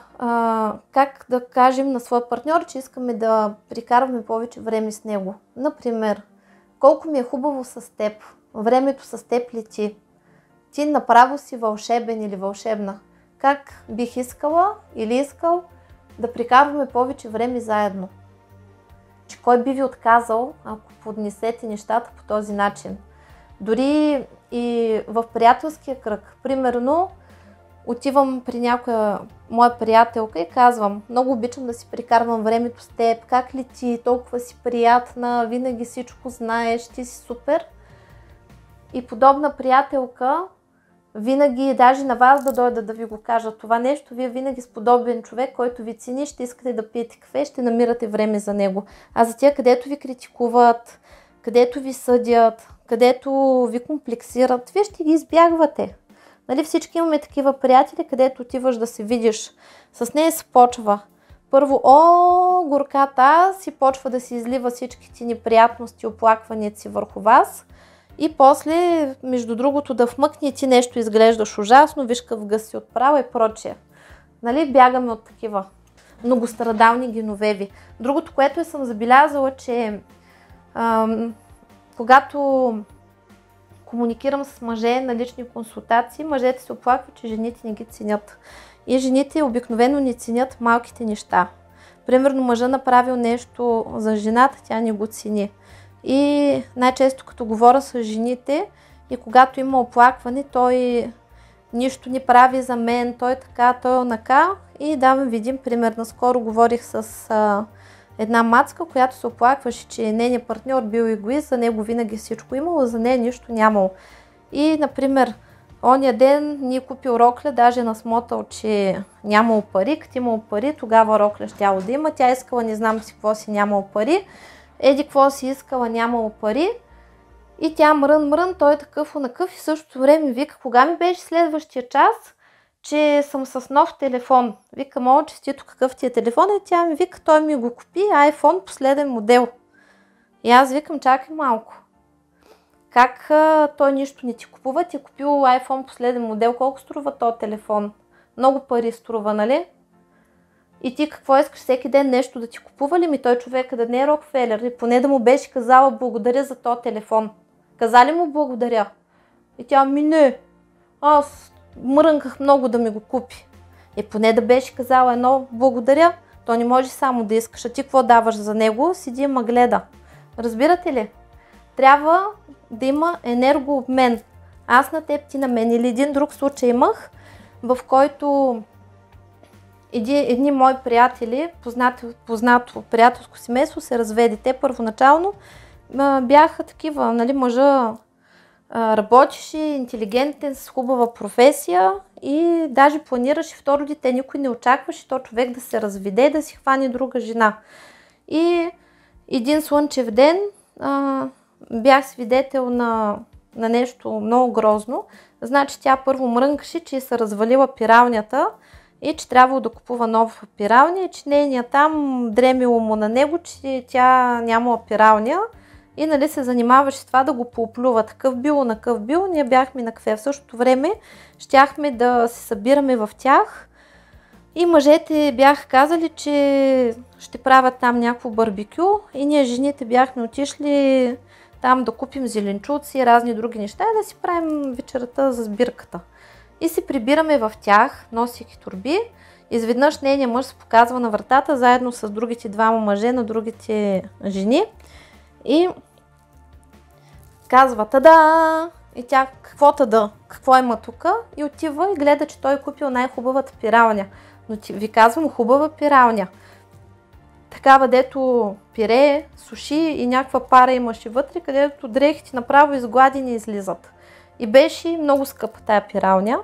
как да кажем на своя партньор, че искаме да прикарваме повече време с него? Например, колко ми е хубаво с теб, времето с теб лети. ти направо си вълшебен или вълшебна. Как бих искала или искал да прекарваме повече време заедно? Че кой би ви отказал, ако поднесете нещата по този начин? Дори и в приятелския кръг. Примерно, отивам при някоя моя приятелка и казвам: много обичам да си прекарвам времето с теб, как ли ти, толкова си приятна, винаги всичко знаеш, ти си супер. И подобна приятелка винаги, даже на вас да дойда да ви го кажа това нещо, вие винаги с подобен човек, който ви цени, ще искате да пиете кафе, ще намирате време за него. А за тия, където ви критикуват, където ви съдят, където ви комплексират, вие ще ги избягвате. Нали, всички имаме такива приятели, където отиваш да се видиш. С нея се почва. Първо, горката аз, и почва да си излива всичките неприятности, оплакванията си върху вас. И после, между другото, да вмъкне ти нещо, изглеждаш ужасно, виж какъв гъс си отправа и прочее. Нали, бягаме от такива многострадални геновеви. Другото, което съм забелязала, че когато комуникирам с мъже на лични консултации, мъжете се оплакват, че жените не ги ценят. И жените обикновено не ценят малките неща. Примерно мъжа направил нещо за жената, тя не го цени. И най-често като говоря с жените и когато има оплакване, той нищо не прави за мен, той така, той онака. И давам ви един пример. Наскоро говорих с една мацка, която се оплакваше, че нейният партньор бил егоист, за него винаги всичко имало, за нея нищо нямало. И, например, ония ден ни купил рокля, даже насмотал, че нямало пари. Като имало пари, тогава рокля щяло да има. Тя искала, не знам си какво си, нямало пари. Еди какво си искала, нямало пари. И тя мрън, той е такъв онакъв и в същото време вика: кога ми беше следващия час, че съм с нов телефон. Викам: о, честито, какъв ти е телефон? И тя ми вика: той ми го купи, iPhone последен модел. И аз викам: чакай малко. Как той нищо не ти купува? Ти е купил iPhone последен модел. Колко струва този телефон? Много пари струва, нали? И ти какво искаш, всеки ден нещо да ти купува ли? Ми той човека да не е Рокфелер. И поне да му беше казала: благодаря за този телефон. Каза ли му благодаря? И тя: ми не. Аз мрънках много да ми го купи. И поне да беше казала едно благодаря. То не може само да искаш. А ти какво даваш за него? Седи и ма гледа. Разбирате ли? Трябва да има енергообмен. Аз на теб, ти на мен. Или един друг случай имах, в който едни мои приятели, познато приятелско семейство, се разведе. Те първоначално бяха такива, нали, мъжа работеше, интелигентен, с хубава професия и даже планираше второ дете. Никой не очакваше то човек да се разведе и да си хване друга жена. И един слънчев ден бях свидетел на нещо много грозно. Значи тя първо мрънкаше, че се развалила пиралнята и че трябвало да купува нова пиралня и че нейният там дремило му на него, че тя нямала пиралня и, нали, се занимаваше с това да го поплюва. Такъв било, накъв било. Ние бяхме на кафе. В същото време щяхме да се събираме в тях и мъжете бяха казали, че ще правят там някакво барбекю и ние жените бяхме отишли там да купим зеленчуци и разни други неща и да си правим вечерата за сбирката. И се прибираме в тях, носейки торби. Изведнъж нейният мъж се показва на вратата, заедно с другите двама мъже на другите жени. И казва: тада! И тя: какво тада? Какво има тук? И отива и гледа, че той е купил най-хубавата пиралня. Но ви казвам, хубава пиралня. Такава, дето пире, суши и някаква пара имаше вътре, където дрехите направо изгладени излизат. И беше много скъпа тая пиралня.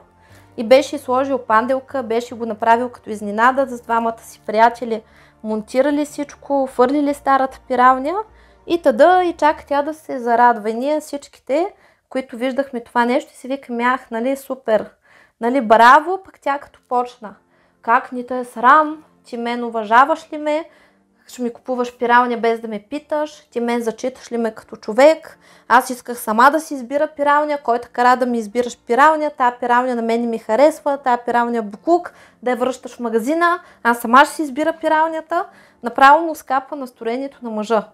И беше сложил панделка, беше го направил като изненада с двамата си приятели. Монтирали всичко, фърлили старата пиралня и тада и чака тя да се зарадва. И ние всичките, които виждахме това нещо, си викаме: ах, нали, супер, нали, браво, пък тя като почна: как ни те е срам, ти мен уважаваш ли ме? Ще ми купуваш пиралня без да ме питаш, ти мен зачиташ ли ме като човек? Аз исках сама да си избира пиралня, кой те кара да ми избираш пиралня? Тая пиралня на мен не ми харесва, тая пиралня буклук, да я връщаш в магазина, аз сама ще си избира пиралнята. Направо му скапа настроението на мъжа.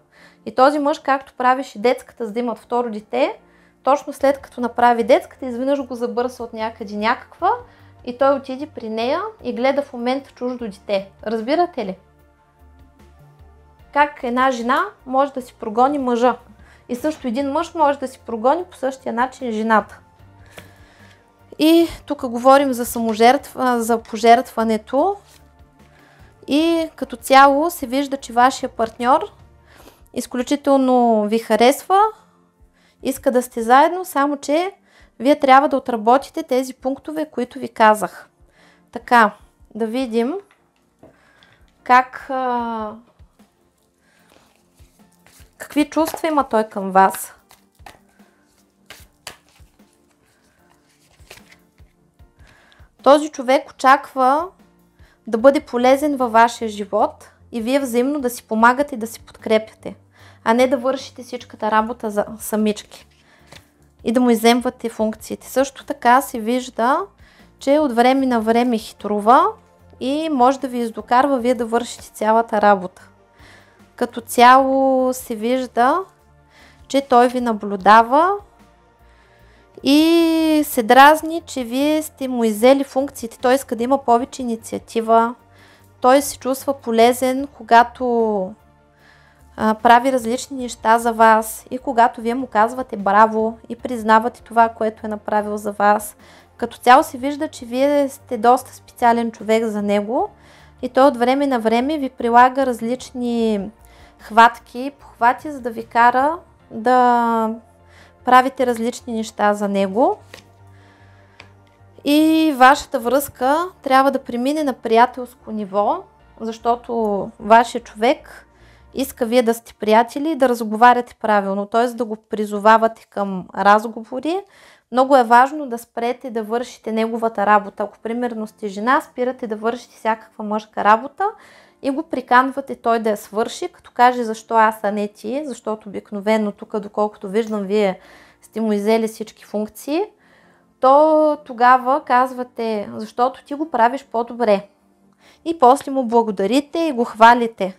И този мъж, както правеше детската, за да имат второ дете, точно след като направи детската, изведнъж го забърса от някъде някаква и той отиде при нея и гледа в момента чуждо дете. Разбирате ли? Как една жена може да си прогони мъжа. И също един мъж може да си прогони по същия начин жената. И тук говорим за за пожертването. И като цяло се вижда, че вашия партньор изключително ви харесва, иска да сте заедно, само че вие трябва да отработите тези пунктове, които ви казах. Така, да видим какви чувства има той към вас. Този човек очаква да бъде полезен във вашия живот и вие взаимно да си помагате и да си подкрепяте, а не да вършите всичката работа за самички и да му изземвате функциите. Също така се вижда, че от време на време хитрува и може да ви издокарва вие да вършите цялата работа. Като цяло се вижда, че той ви наблюдава и се дразни, че вие сте му иззели функциите. Той иска да има повече инициатива. Той се чувства полезен, когато прави различни неща за вас и когато вие му казвате браво и признавате това, което е направил за вас. Като цяло се вижда, че вие сте доста специален човек за него и той от време на време ви прилага различни хватки, похвати, за да ви кара да правите различни неща за него. И вашата връзка трябва да премине на приятелско ниво, защото вашия човек иска вие да сте приятели и да разговаряте правилно, т.е. да го призовавате към разговори. Много е важно да спрете да вършите неговата работа. Ако примерно сте жена, спирате да вършите всякаква мъжка работа и го приканвате той да я свърши, като каже защо аз, а не ти, защото обикновено тук, доколкото виждам, вие сте му иззели всички функции, то тогава казвате, защото ти го правиш по-добре. И после му благодарите и го хвалите.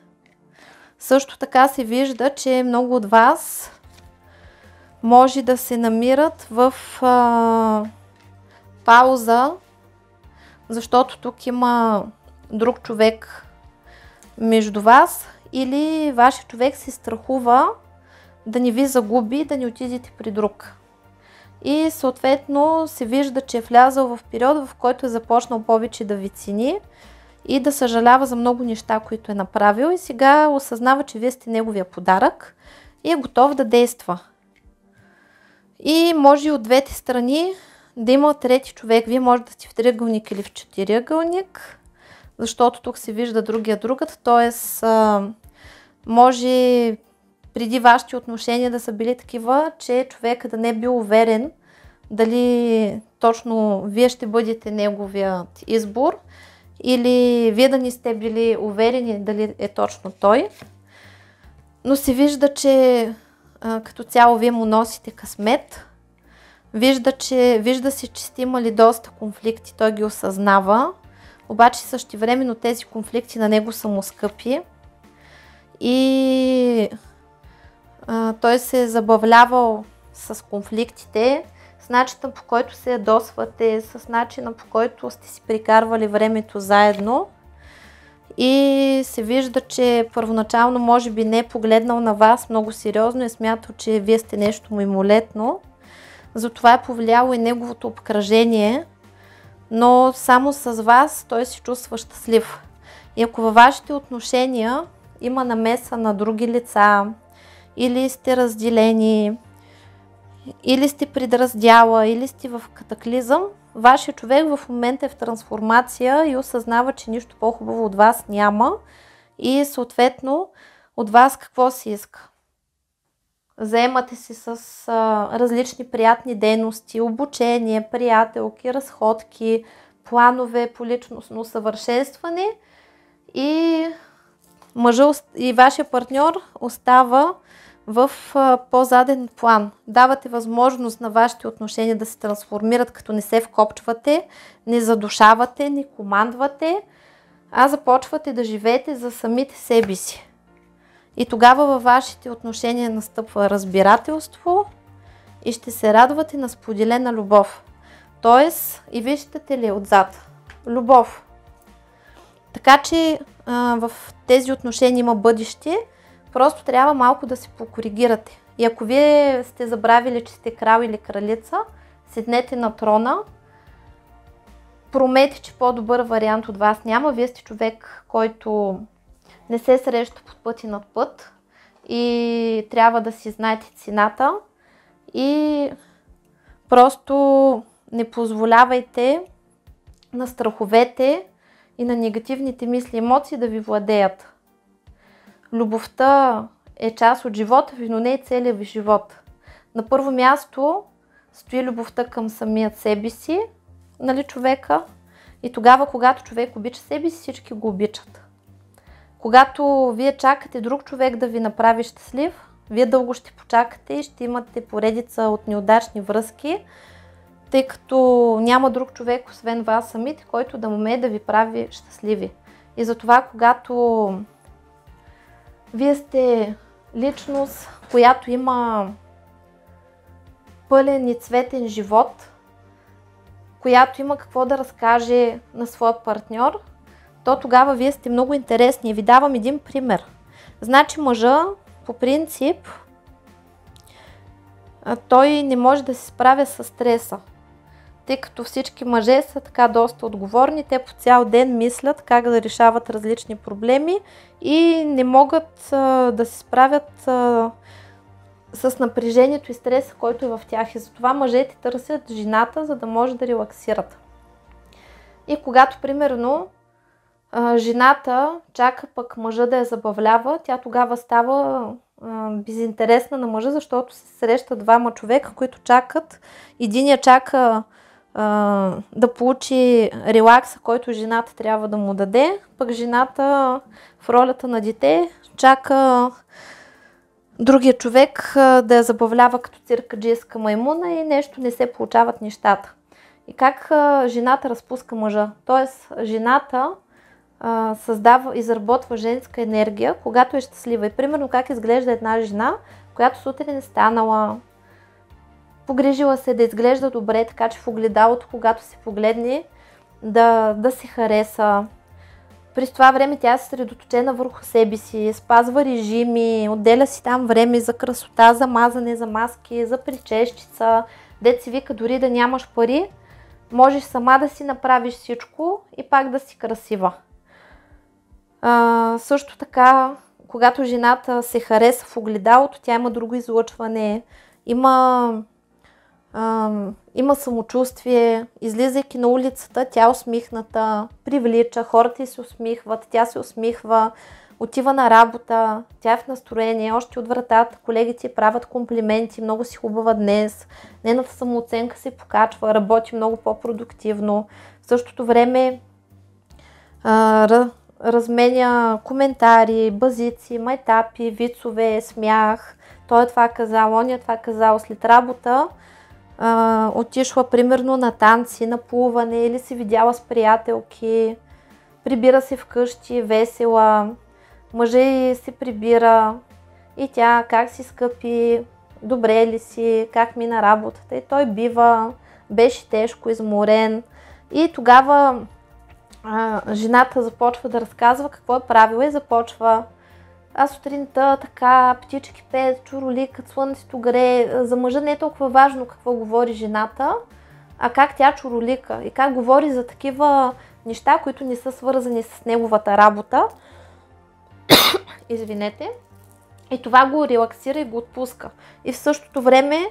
Също така се вижда, че много от вас може да се намират в пауза, защото тук има друг човек между вас или вашия човек се страхува да не ви загуби, да не отидете при друг. И съответно се вижда, че е влязъл в период, в който е започнал повече да ви цени и да съжалява за много неща, които е направил и сега осъзнава, че вие сте неговия подарък и е готов да действа. И може и от двете страни да има трети човек. Вие може да сте в триъгълник или в четириъгълник, защото тук се вижда другата, т.е. може преди вашите отношения да са били такива, че човекът да не е бил уверен дали точно вие ще бъдете неговият избор или вие да не сте били уверени дали е точно той. Но се вижда, че като цяло вие му носите късмет. Вижда се, че сте имали доста конфликти, той ги осъзнава. Обаче същевременно тези конфликти на него са му скъпи. И той се е забавлявал с конфликтите, с начина по който се ядосвате, с начина по който сте си прикарвали времето заедно. И се вижда, че първоначално може би не е погледнал на вас много сериозно и е смятал, че вие сте нещо мимолетно. Затова е повлияло и неговото обкръжение, но само с вас той се чувства щастлив. И ако във вашите отношения има намеса на други лица, или сте разделени, или сте предраздяла, или сте в катаклизъм, вашия човек в момента е в трансформация и осъзнава, че нищо по-хубаво от вас няма и съответно от вас какво се иска? Заемате се с различни приятни дейности, обучение, приятелки, разходки, планове по личностно усъвършенстване и мъжът и вашия партньор остава в по-заден план. Давате възможност на вашите отношения да се трансформират, като не се вкопчвате, не задушавате, не командвате, а започвате да живеете за самите себе си. И тогава във вашите отношения настъпва разбирателство и ще се радвате на споделена любов. Тоест, и виждате ли отзад? Любов. Така че в тези отношения има бъдеще, просто трябва малко да се покоригирате. И ако вие сте забравили, че сте крал или кралица, седнете на трона, промете, че по-добър вариант от вас няма. Вие сте човек, който не се среща под път и над път и трябва да си знаете цената и просто не позволявайте на страховете и на негативните мисли и емоции да ви владеят. Любовта е част от живота ви, но не е целият ви живот. На първо място стои любовта към самият себе си, нали, човека. И тогава, когато човек обича себе си, всички го обичат. Когато вие чакате друг човек да ви направи щастлив, вие дълго ще почакате и ще имате поредица от неудачни връзки, тъй като няма друг човек, освен вас самите, който да умее да ви прави щастливи. И затова, когато вие сте личност, която има пълен и цветен живот, която има какво да разкаже на своя партньор, то тогава вие сте много интересни. И ви давам един пример. Значи мъжа, по принцип, той не може да се справя с стреса. Тъй като всички мъже са така доста отговорни, те по цял ден мислят как да решават различни проблеми и не могат да се справят с напрежението и стреса, който е в тях. И затова мъжете търсят жената, за да може да релаксират. И когато, примерно, жената чака пък мъжа да я забавлява, тя тогава става безинтересна на мъжа, защото се срещат двама човека, които чакат. Единия чака да получи релакса, който жената трябва да му даде, пък жената в ролята на дете чака другия човек да я забавлява като циркаджийска маймуна и нещо не се получават нещата. И как жената разпуска мъжа? Тоест, жената създава, изработва женска енергия, когато е щастлива. И примерно как изглежда една жена, която сутрин е станала, погрижила се да изглежда добре, така че в огледалото, когато се погледне, да се хареса. През това време тя е съсредоточена върху себе си, спазва режими, отделя си там време за красота, за мазане, за маски, за причещица. Дет си вика, дори да нямаш пари, можеш сама да си направиш всичко и пак да си красива. Също така, когато жената се хареса в огледалото, тя има друго излъчване, има самочувствие, излизайки на улицата, тя е усмихната, привлича, хората й се усмихват, тя се усмихва, отива на работа, тя е в настроение, още от вратата колегите правят комплименти, много си хубава днес, нейната самооценка се покачва, работи много по-продуктивно. В същото време разменя коментари, базици, майтапи, вицове, смях. Той е това казал, он е това казал. След работа отишла примерно на танци, на плуване или се видяла с приятелки, прибира се вкъщи, весела, мъжът ѝ се прибира и тя как си скъпи, добре ли си, как мина работата и той бива, беше тежко изморен и тогава жената започва да разказва какво е правила и започва: аз сутринта така, птички пеят, чуроликат, слънцето грее. За мъжа не е толкова важно какво говори жената, а как тя чуролика и как говори за такива неща, които не са свързани с неговата работа. Извинете. И това го релаксира и го отпуска. И в същото време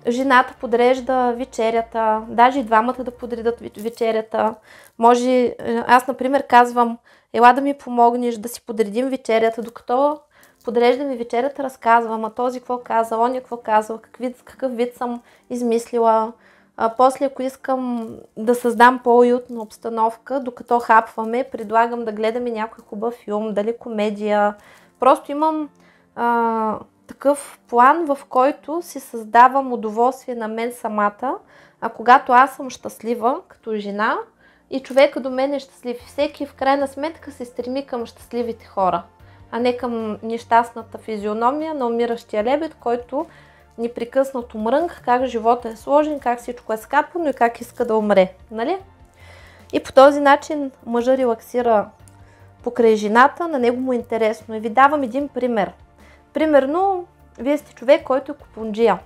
жената подрежда вечерята, даже и двамата да подредат вечерята. Може, аз например казвам: ела да ми помогнеш да си подредим вечерята, докато подреждаме вечерята, разказвам, а този какво каза, он какво казва, какъв вид съм измислила. После, ако искам да създам по-уютна обстановка, докато хапваме, предлагам да гледаме някой хубав филм, дали комедия. Просто имам такъв план, в който си създавам удоволствие на мен самата, а когато аз съм щастлива като жена и човека до мен е щастлив, всеки в крайна сметка се стреми към щастливите хора, а не към нещастната физиономия на умиращия лебед, който непрекъснато мрънка, как живота е сложен, как всичко е скапано и как иска да умре. Нали? И по този начин мъжа релаксира покрай жената, на него му е интересно. И ви давам един пример. Примерно, вие сте човек, който е купонджия.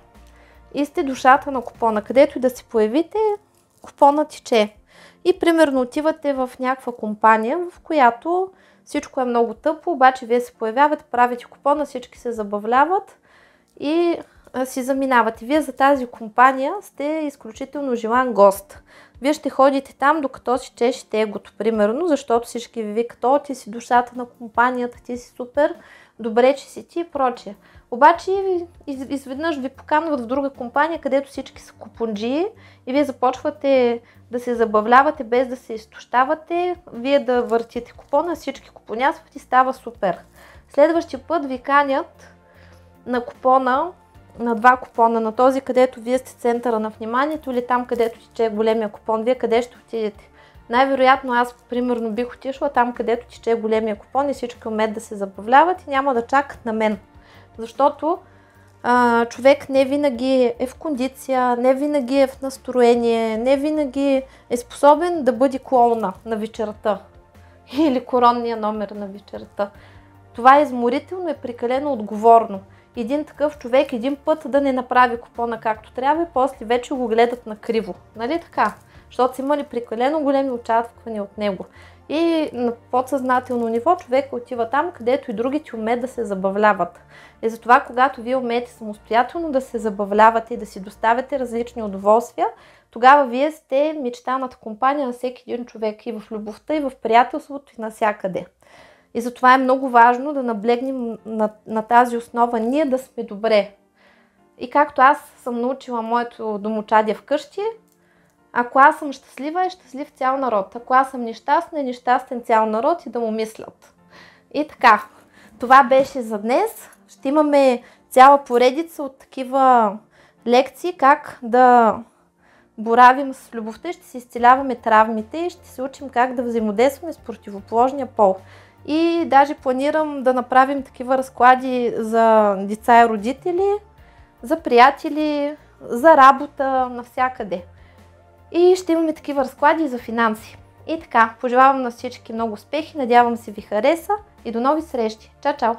И сте душата на купона. Където и да се появите, купона тече. И примерно отивате в някаква компания, в която всичко е много тъпо, обаче вие се появявате, правите купона, всички се забавляват и си заминавате. Вие за тази компания сте изключително желан гост. Вие ще ходите там, докато си чешете егото, примерно, защото всички ви викат: о, ти си душата на компанията, ти си супер, добре, че си ти и прочее. Обаче изведнъж ви поканват в друга компания, където всички са купонджии и вие започвате да се забавлявате без да се изтощавате, вие да въртите купона, всички купонясват и става супер. Следващия път ви канят на купона, на два купона, на този, където вие сте центъра на вниманието, или там, където тече големия купон. Вие къде ще отидете? Най-вероятно аз, примерно, бих отишла там, където тече големия купон и всички умеят да се забавляват и няма да чакат на мен. Защото човек не винаги е в кондиция, не винаги е в настроение, не винаги е способен да бъде клоуна на вечерта или коронния номер на вечерта. Това е изморително и прекалено отговорно. Един такъв човек един път да не направи купона както трябва и после вече го гледат на криво. Нали така? Защото са имали прекалено големи очаквания от него. И на подсъзнателно ниво човек отива там, където и другите умеят да се забавляват. И затова, когато вие умеете самостоятелно да се забавлявате и да си доставяте различни удоволствия, тогава вие сте мечтаната компания на всеки един човек и в любовта, и в приятелството, и навсякъде. И затова е много важно да наблегнем на тази основа, ние да сме добре. И както аз съм научила моето домочадие вкъщи, ако аз съм щастлива, е щастлив цял народ. Ако аз съм нещастна, е нещастен цял народ и да му мислят. И така, това беше за днес. Ще имаме цяла поредица от такива лекции, как да боравим с любовта, ще си изцеляваме травмите и ще се учим как да взаимодействаме с противоположния пол. И даже планирам да направим такива разклади за деца и родители, за приятели, за работа, навсякъде. И ще имаме такива разклади за финанси. И така, пожелавам на всички много успехи, надявам се ви хареса и до нови срещи. Чао, чао!